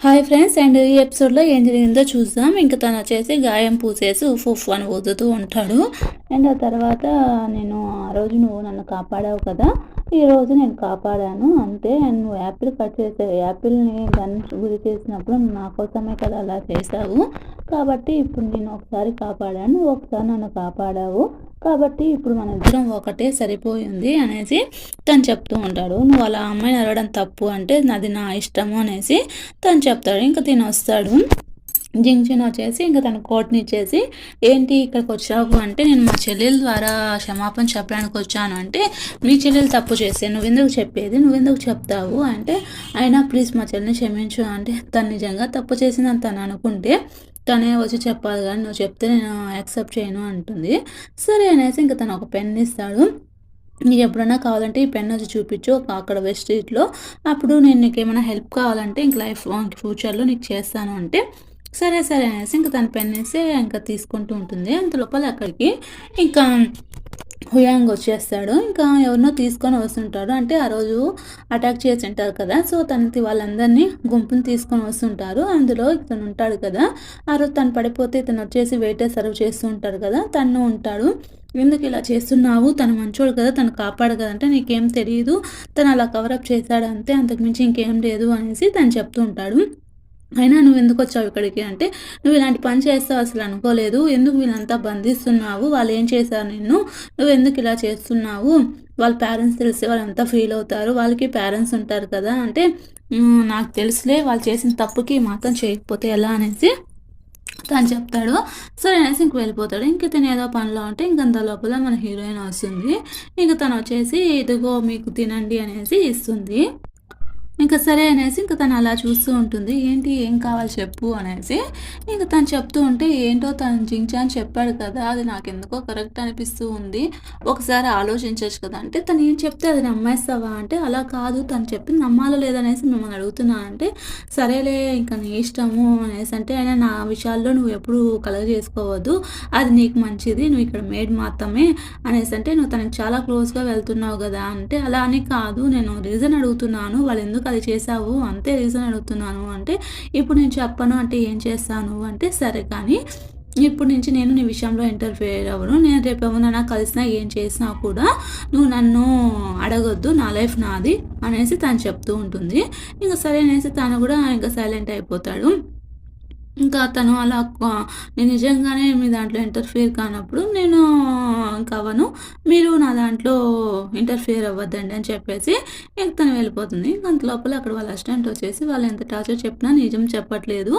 Hi friends and ఈ ఎపిసోడ్లో ఏం జరిగిందో చూద్దాం. ఇంకా తను వచ్చేసి గాయం పూసేసి ఉఫ్ ఉఫ్ అని ఊదుతూ ఉంటాడు. అండ్ ఆ తర్వాత నేను ఆ రోజు నువ్వు నన్ను కాపాడావు కదా, ఈ రోజు నేను కాపాడాను అంతే. అండ్ నువ్వు యాపిల్ కట్ చేసే యాపిల్ని గన్ గురి చేసినప్పుడు నువ్వు నా కోసమే కదా అలా చేశావు, కాబట్టి ఇప్పుడు నేను ఒకసారి కాపాడాను, నువ్వు ఒకసారి నన్ను కాపాడావు, కాబట్టి ఇప్పుడు మన ఇద్దరం ఒకటే సరిపోయింది అనేసి తను చెప్తూ ఉంటాడు. నువ్వు అలా అమ్మాయిని అడగడం తప్పు అంటే నాది నా ఇష్టము అనేసి తను చెప్తాడు. ఇంకా తిని వస్తాడు. జింగ్షన్ వచ్చేసి ఇంకా తన కోట్ని ఇచ్చేసి ఏంటి ఇక్కడికి వచ్చావు అంటే నేను మా చెల్లెల ద్వారా క్షమాపణ చెప్పడానికి వచ్చాను అంటే మీ చెల్లెలు తప్పు చేస్తే నువ్వెందుకు చెప్పేది, నువ్వెందుకు చెప్తావు అంటే అయినా ప్లీజ్ మా చెల్లిని క్షమించు అంటే తను నిజంగా తప్పు చేసిందని తను అనుకుంటే తనే వచ్చి చెప్పాలి కానీ నువ్వు చెప్తే నేను యాక్సెప్ట్ చేయను అంటుంది. సరే అనేసి ఇంకా తను ఒక పెన్ ఇస్తాడు. నీకు ఎప్పుడైనా కావాలంటే ఈ పెన్ వచ్చి చూపించు అక్కడ వెస్ట్ స్ట్రీట్లో, అప్పుడు నేను నీకు ఏమైనా హెల్ప్ కావాలంటే ఇంక ఫ్యూచర్లో నీకు చేస్తాను అంటే సరే సరే అనేసి ఇంకా తన పెన్ వేసి ఇంకా తీసుకుంటూ ఉంటుంది. అంత లోపల అక్కడికి ఇంకా హుయాంగ్ వచ్చేస్తాడు. ఇంకా ఎవరినో తీసుకొని వస్తుంటాడు, అంటే ఆ రోజు అటాక్ చేసి ఉంటారు కదా, సో తనకి వాళ్ళందరినీ గుంపుని తీసుకొని వస్తుంటారు. అందులో ఇతను ఉంటాడు కదా, ఆ రోజు తను పడిపోతే ఇతను వచ్చేసి వెయిటర్ సర్వ్ చేస్తూ ఉంటాడు కదా, తను ఉంటాడు. ఎందుకు ఇలా చేస్తున్నావు, తను మంచోడు కదా, తను కాపాడు కదా అంటే నీకేం తెలియదు, తను అలా కవరప్ చేశాడు అంతే, అంతకుమించి ఇంకేం లేదు అనేసి తను చెప్తూ ఉంటాడు. అయినా నువ్వు ఎందుకు వచ్చావు ఇక్కడికి అంటే నువ్వు ఇలాంటి పని చేస్తావు అసలు అనుకోలేదు, ఎందుకు వీళ్ళంతా బంధిస్తున్నావు, వాళ్ళు ఏం చేశారు నిన్ను, నువ్వు ఎందుకు ఇలా చేస్తున్నావు, వాళ్ళ పేరెంట్స్ తెలిస్తే వాళ్ళంతా ఫీల్ అవుతారు, వాళ్ళకి పేరెంట్స్ ఉంటారు కదా అంటే నాకు తెలుసులే వాళ్ళు చేసిన తప్పుకి మాత్రం చేయకపోతే ఎలా అనేసి తను చెప్తాడు. సరే అనేసి ఇంక వెళ్ళిపోతాడు. ఇంక తను ఏదో పనిలో ఉంటే ఇంకంత లోపల మన హీరోయిన్ వస్తుంది. ఇంక తను వచ్చేసి ఇదిగో మీకు తినండి అనేసి ఇస్తుంది. ఇంకా సరే అనేసి ఇంక తను అలా చూస్తూ ఉంటుంది. ఏంటి ఏం కావాలి చెప్పు అనేసి ఇంక తను చెప్తూ ఉంటే ఏంటో తను జించాన్ చెప్పాడు కదా, అది నాకెందుకో కరెక్ట్ అనిపిస్తూ ఉంది, ఒకసారి ఆలోచించవచ్చు కదా అంటే తను ఏం చెప్తే అది నమ్మేస్తావా అంటే అలా కాదు, తను చెప్పింది నమ్మాలో లేదనేసి మిమ్మల్ని అడుగుతున్నా అంటే సరేలే ఇంకా నీ ఇష్టము అనేసి అంటే అయినా నా విషయాల్లో నువ్వు ఎప్పుడు కలగ చేసుకోవద్దు, అది నీకు మంచిది, నువ్వు ఇక్కడ మేడ్ మాత్రమే అనేసి అంటే నువ్వు తనకి చాలా క్లోజ్గా వెళ్తున్నావు కదా అంటే అలా అని కాదు, నేను రీజన్ అడుగుతున్నాను, వాళ్ళు ఎందుకు అది చేసావు అంతే రీజన్ అడుగుతున్నాను అంటే ఇప్పుడు నేను చెప్పను అంటే ఏం చేస్తాను అంటే సరే కానీ ఇప్పుడు నుంచి నేను నీ విషయంలో ఇంటర్ఫియర్ అవ్వను, నేను రేపు ఏమన్నా కలిసినా ఏం చేసినా కూడా నువ్వు నన్ను అడగొద్దు, నా లైఫ్ నాది అనేసి తను చెప్తూ ఉంటుంది. ఇంకా సరే అనేసి తను కూడా ఇంకా సైలెంట్ అయిపోతాడు. ఇంకా తను అలా నేను నిజంగానే మీ దాంట్లో ఇంటర్ఫియర్ కానప్పుడు నేను ఇంక అవ్వను, మీరు నా దాంట్లో ఇంటర్ఫియర్ అవ్వద్దండి అని చెప్పేసి ఇంక తను వెళ్ళిపోతుంది. ఇంక అంత లోపల అక్కడ వాళ్ళ అసిస్టెంట్ వచ్చేసి వాళ్ళు ఎంత టార్చర్ చెప్పినా నిజం చెప్పట్లేదు,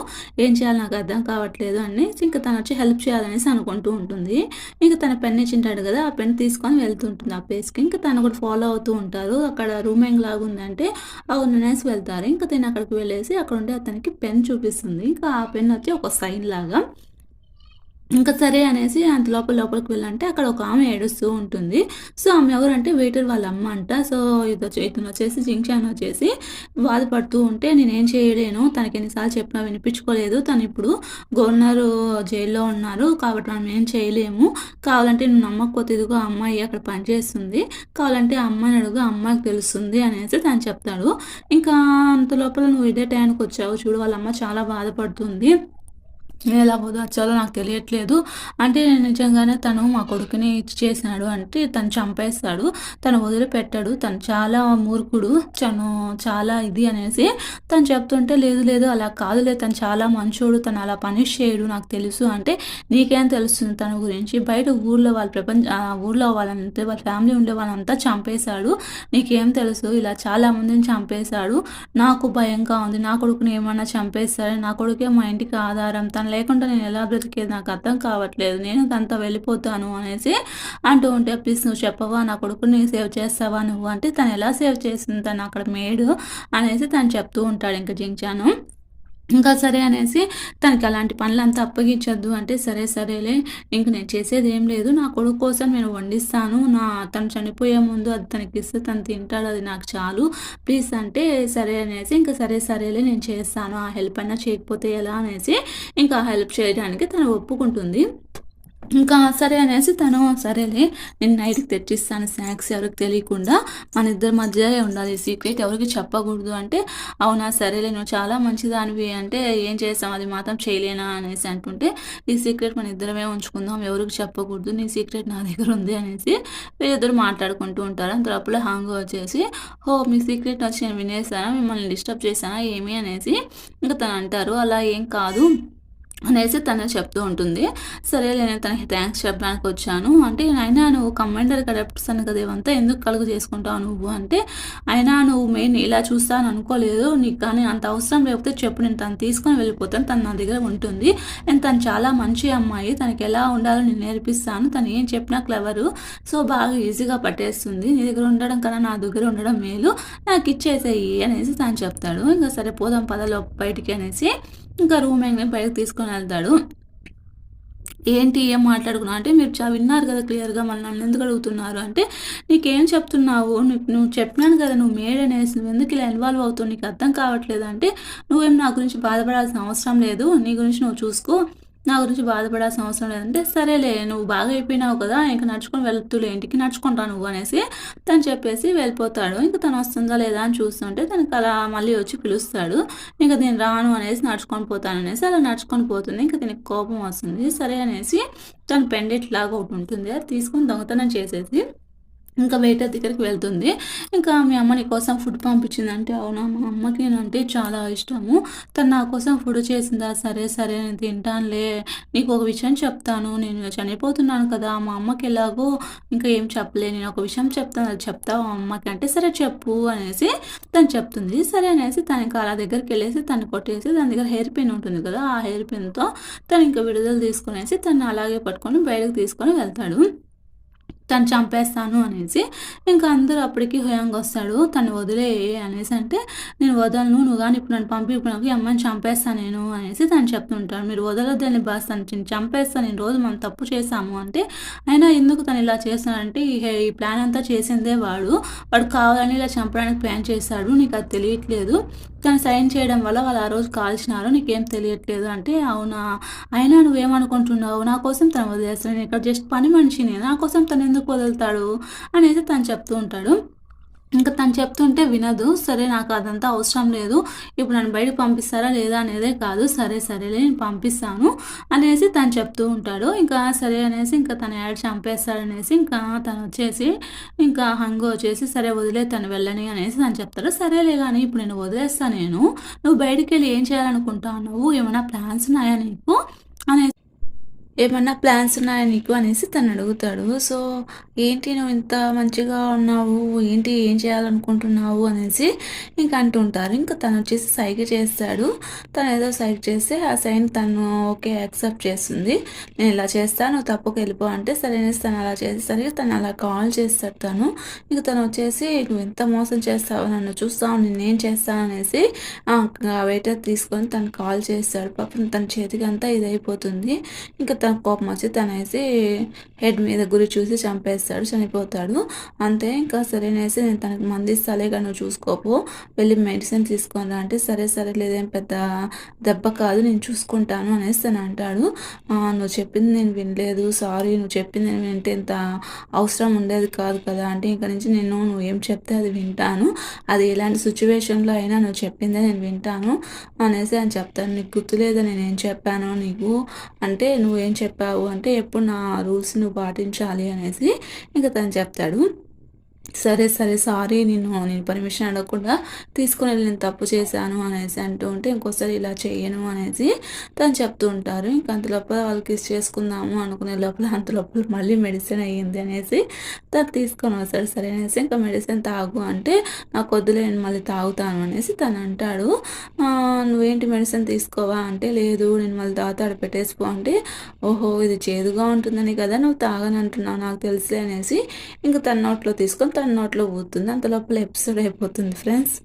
ఏం చేయాలి నాకు అర్థం కావట్లేదు అనేసి ఇంకా తను వచ్చి హెల్ప్ చేయాలనేసి అనుకుంటూ ఉంటుంది. ఇంక తన పెన్ ఇచ్చింటాడు కదా, ఆ పెన్ తీసుకొని వెళ్తుంటుంది ఆ ప్లేస్కి. ఇంకా తను కూడా ఫాలో అవుతూ ఉంటారు. అక్కడ రూమింగ్ లాగా ఉందంటే అవును అనేసి వెళ్తారు. ఇంకా తను అక్కడికి వెళ్ళేసి అక్కడ ఉండే అతనికి పెన్ చూపిస్తుంది. ఇంకా ఆ పెన్ వచ్చి ఒక సైన్ లాగా. ఇంకా సరే అనేసి అంత లోపలికి వెళ్ళంటే అక్కడ ఒక ఆమె ఏడుస్తూ ఉంటుంది. సో ఆమె ఎవరంటే వెయిటర్ వాళ్ళ అమ్మ అంట. సో ఇతను వచ్చేసి జింగ్షాన్ వచ్చేసి బాధపడుతూ ఉంటే నేనేం చేయలేను, తనకి ఎన్నిసార్లు చెప్పినా వినిపించుకోలేదు, తను ఇప్పుడు గవర్నర్ జైల్లో ఉన్నారు కాబట్టి మనం ఏం చేయలేము, కావాలంటే నువ్వు నమ్మకపోతే ఇదిగో అమ్మాయి అక్కడ పనిచేస్తుంది, కావాలంటే ఆ అమ్మాయిని అడుగు, అమ్మాయికి తెలుస్తుంది అనేసి తను చెప్తాడు. ఇంకా అంత లోపల నువ్వు ఇదే టైంకి వచ్చావు చూడు, వాళ్ళ అమ్మ చాలా బాధపడుతుంది, ఎలా ఓదార్చాలో నాకు తెలియట్లేదు అంటే నిజంగానే తను మా కొడుకుని చేసినాడు అంటే తను చంపేస్తాడు, తను వదిలిపెట్టాడు, తను చాలా మూర్ఖుడు, తను చాలా ఇది అనేసి తను చెప్తుంటే లేదు లేదు అలా కాదులే, తను చాలా మంచోడు, తను అలా పనిష్ చేయడు నాకు తెలుసు అంటే నీకేం తెలుస్తుంది తన గురించి, బయట ఊళ్ళో వాళ్ళ ఊళ్ళో వాళ్ళంతా వాళ్ళ ఫ్యామిలీ ఉండే వాళ్ళంతా చంపేశాడు, నీకేం తెలుసు, ఇలా చాలా మందిని చంపేశాడు, నాకు భయంగా ఉంది, నా కొడుకుని ఏమన్నా చంపేస్తాడు, నా కొడుకే మా ఇంటికి ఆధారం, తను లేకుండా నేను ఎలా బ్రతికేది నాకు అర్థం కావట్లేదు, నేను తనతో వెళ్ళిపోతాను అనేసి అంటూ ఉంటే ప్లీజ్ నువ్వు చెప్పవా, నా కొడుకుని సేవ్ చేస్తావా నువ్వు అంటే తను ఎలా సేవ్ చేసింది, తను అక్కడ మేడు అనేసి తను చెప్తూ ఉంటాడు ఇంకా జించాను. ఇంకా సరే అనేసి తనకి అలాంటి పనులంతా అప్పగించొద్దు అంటే సరే సరేలే ఇంక నేను చేసేది ఏం లేదు, నా కొడుకు కోసం నేను వండిస్తాను, తను చనిపోయే ముందు అది తనకి ఇస్తే తను తింటాడు, అది నాకు చాలు ప్లీజ్ అంటే సరే అనేసి ఇంకా సరే సరేలే నేను చేస్తాను, ఆ హెల్ప్ అయినా చేయకపోతే ఎలా అనేసి ఇంకా హెల్ప్ చేయడానికి తను ఒప్పుకుంటుంది. ఇంకా సరే అనేసి తను సరేలే నేను నైట్‌కి తెచ్చిస్తాను స్నాక్స్ ఎవరికీ తెలియకుండా. మన ఇద్దరి మధ్యే ఉండాలి ఈ సీక్రెట్ ఎవరికీ చెప్పకూడదు అంటే, అవునా సరేలే నువ్వు చాలా మంచిదానివి అంటే ఏం చేసాం అది మాత్రం చేయలేనా అనేసి అంటుంటే, ఈ సీక్రెట్ మన ఇద్దరమే ఉంచుకుందాం ఎవరికీ చెప్పకూడదు. నీ సీక్రెట్ నా దగ్గర ఉంది అనేసి వీళ్ళిద్దరూ మాట్లాడుకుంటూ ఉంటారు. అంతలోపల హాంగు వచ్చేసి, ఓహ్! మీ సీక్రెట్ వచ్చి నేను వినేసానా? మిమ్మల్ని డిస్టర్బ్ చేశానా ఏమి అనేసి ఇంక తను అంటారు. అలా ఏం కాదు అనేసి తను చెప్తూ ఉంటుంది. సరేలే నేను తనకి థాంక్స్ చెప్పడానికొచ్చాను. అంటే అయినా నువ్వు కమాండర్‌కి అడాప్టర్స్ కదా! ఇవంతా ఎందుకు కలుగ చేసుకుంటావు నువ్వు అంటే, అయినా నువ్వు మెయిన్ ఇలా చూస్తావని అనుకోలేదు. నీకు కానీ అంత అవసరం లేకపోతే చెప్పు నేను తను తీసుకొని వెళ్ళిపోతాను. తను నా దగ్గర ఉంటుంది. అండ్ తను చాలా మంచి అమ్మాయి. తనకి ఎలా ఉండాలో నేను నేర్పిస్తాను. తను ఏం చెప్పినా క్లెవరు. సో, బాగా ఈజీగా పట్టేస్తుంది. నీ దగ్గర ఉండడం కన్నా నా దగ్గర ఉండడం మేలు. నాకిచ్చేసేయి అనేసి తను చెప్తాడు. ఇంక సరే పోదాం పద బయటికి అనేసి ఇంకా రూమ్‌ని బయటకి తీసుకొనెళ్తాడు. ఏంటి ఏం మాట్లాడుకున్నావు అంటే, మీరు విన్నారు కదా క్లియర్‌గా మళ్ళీ నన్నెందుకు అడుగుతున్నారు అంటే, నీకేం చెప్తున్నావు? నువ్వు చెప్పినాను కదా నువ్వు మేడ్ అనేసి. నువ్వెందుకు ఇలా ఇన్వాల్వ్ అవుతావు? నీకు అర్థం కావట్లేదా అంటే, నువ్వేం నా గురించి బాధపడాల్సిన అవసరం లేదు. నీ గురించి నువ్వు చూసుకో. నా గురించి బాధపడాల్సిన అవసరం లేదంటే, సరేలే నువ్వు బాగా అయిపోయినావు కదా! ఇంక నడుచుకొని వెళ్తులే ఇంటికి నడుచుకొని రా నువ్వు అనేసి తను చెప్పేసి వెళ్ళిపోతాడు. ఇంక తను వస్తుందా లేదా అని చూస్తుంటే తనకి అలా మళ్ళీ వచ్చి పిలుస్తాడు. ఇంక నేను రాను అనేసి నడుచుకొని పోతాననేసి అలా నడుచుకొని పోతుంది. ఇంక దీనికి కోపం వస్తుంది. సరే అనేసి తను పెండెంట్ లాగా ఒకటి ఉంటుంది. అది తీసుకొని దొంగతనం చేసేసి ఇంకా వెయిటర్ దగ్గరికి వెళ్తుంది. ఇంకా మీ అమ్మ నీకోసం ఫుడ్ పంపించిందంటే, అవునా మా అమ్మకి నేనంటే చాలా ఇష్టము. తను నా కోసం ఫుడ్ చేసిందా? సరే, సరే నేను తింటానులే. నీకు ఒక విషయం చెప్తాను. నేను చనిపోతున్నాను కదా! మా అమ్మకి ఎలాగో ఇంకా ఏం చెప్పలే. నేను ఒక విషయం చెప్తాను అది చెప్తావా అమ్మకి అంటే, సరే చెప్పు అనేసి తను చెప్తుంది. సరే అనేసి తను ఇంకా అలా దగ్గరికెళ్ళేసి తను కొట్టేసి దాని దగ్గర హెయిర్ పిన్ ఉంటుంది కదా! ఆ హెయిర్ పిన్‌తో తను ఇంకా విడుదల తీసుకొనేసి తనని అలాగే పట్టుకొని బయటకి తీసుకొని వెళ్తాడు. తను చంపేస్తాను అనేసి. ఇంకా అందరూ అప్పటికి హుయాంగొస్తాడు. తను వదిలేయి అనేసి అంటే, నేను వదలను. నువ్వు గాని ఇప్పుడు నన్ను పంపియకు ఈ అమ్మాయిని చంపేస్తా నేను అనేసి తను చెప్తుంటాడు. మీరు వదలొద్దని బాస్ తనని చంపేస్తాను. ఈ రోజు మనం తప్పు చేశాము అంటే, అయినా ఎందుకు తను ఇలా చేస్తున్నాడంటే, ఈ ప్లాన్ అంతా చేసిందే వాడు. వాడు కావాలని ఇలా చంపడానికి ప్లాన్ చేశాడు. నీకది తెలియట్లేదు. తను సైన్ చేయడం వల్ల వాళ్ళు ఆ రోజు కాల్చినారు. నీకేం తెలియట్లేదు అంటే, అవునా! అయినా నువ్వేమనుకుంటున్నావు? నా కోసం తను వదిలేస్తాడు. నేను ఇక్కడ జస్ట్ పని మనిషిని. నా కోసం తను ఎందుకు వదులుతాడు? అనేసి తను చెప్తూ ఉంటాడు. ఇంక తను చెప్తుంటే వినదు. సరే నాకు అదంతా అవసరం లేదు. ఇప్పుడు నన్ను బయటకి పంపిస్తారా లేదా అనేదే కాదు. సరే సరేలే నేను పంపిస్తాను అనేసి తను చెప్తూ ఉంటాడు. ఇంకా సరే అనేసి ఇంకా తను యాడ్ చంపేస్తాడనేసి ఇంకా తనొచ్చేసి ఇంకా హంగు వచ్చేసి సరే వదిలే తను వెళ్ళని అనేసి తను చెప్తాడు. సరేలే గానీ ఇప్పుడు నేను వదిలేస్తా నేను. నువ్వు బయటికెళ్ళి ఏం చేయాలనుకుంటున్నావు? ఏమైనా ప్లాన్స్ ఉన్నాయా నీకు? అనేసి ఏమన్నా ప్లాన్స్ ఉన్నాయా నీకు అనేసి తను అడుగుతాడు. సో, ఏంటి నువ్వు ఇంత మంచిగా ఉన్నావు? ఏంటి ఏం చేయాలనుకుంటున్నావు? అనేసి ఇంక అంటుంటారు. ఇంక తనొచ్చేసి సైగ చేస్తాడు. తనేదో సైగ చేస్తే ఆ సైన్ తను ఓకే యాక్సెప్ట్ చేస్తుంది. నేను ఇలా చేస్తా నువ్వు తప్పక వెళ్ళిపో అంటే సరే అనేసి తను అలా చేసేసరికి తను అలా కాల్ చేస్తాడు తను. ఇంక తనొచ్చేసి నువ్వు ఎంత మోసం చేస్తావో నన్ను చూస్తావు నిన్నేం చేస్తాను అనేసి వెయిటర్ తీసుకొని తను కాల్ చేస్తాడు. పాపం తన చేతికి అంతా ఇదైపోతుంది. ఇంక తనకు కోపం వచ్చి తనేసి హెడ్ మీద గురి చూసి చంపేస్తాడు. చనిపోతాడు. అంతే ఇంకా సరే అనేసి నేను తనకి మందిస్తాలే కానీ నువ్వు చూసుకోపో. వెళ్ళి మెడిసిన్ తీసుకొని రా అంటే సరే సరే లేదేం పెద్ద దెబ్బ కాదు నేను చూసుకుంటాను అనేసి తను అంటాడు. నువ్వు చెప్పింది నేను వినలేదు. సారీ నువ్వు చెప్పింది నేను వింటే ఇంత అవసరం ఉండేది కాదు కదా అంటే ఇంక నుంచి నువ్వు ఏం చెప్తే అది వింటాను. అది ఎలాంటి సిచ్యువేషన్లో అయినా నువ్వు చెప్పిందే నేను వింటాను అనేసి అని చెప్తాను. నీకు గుర్తులేదా నేనేం చెప్పాను నీకు అంటే నువ్వేం చెప్పావు అంటే ఎప్పుడు నా రూల్స్ నువ్వు పాటించాలి అనేసి ఇంక తను చెప్తాడు. సరే, సరే. సారీ నేను పర్మిషన్ అడగకుండా తీసుకొని వెళ్ళి నేను తప్పు చేశాను అనేసి అంటూ ఉంటే, ఇంకోసారి ఇలా చేయను అనేసి తను చెప్తూ ఉంటారు. ఇంక అంత లోపల వాళ్ళు కిస్ చేసుకుందాము అనుకునే లోపల అంత లోపల మళ్ళీ మెడిసిన్ అయ్యింది అనేసి తను తీసుకొని వస్తాడు. సరే అనేసి ఇంకా మెడిసిన్ తాగు అంటే, నాకు వద్దులే నేను మళ్ళీ తాగుతాను అనేసి తను అంటాడు. నువ్వేంటి మెడిసిన్ తీసుకోవా అంటే, లేదు నేను మళ్ళీ తాగుతాడు పెట్టేసిపో అంటే, ఓహో ఇది చేదుగా ఉంటుందని కదా నువ్వు తాగనంటున్నావు నాకు తెలుసులే అనేసి ఇంక తన నోట్లో తీసుకొని తన నోట్లో ఊతుంది. అంత లోపల ఎపిసోడ్ అయిపోతుంది ఫ్రెండ్స్.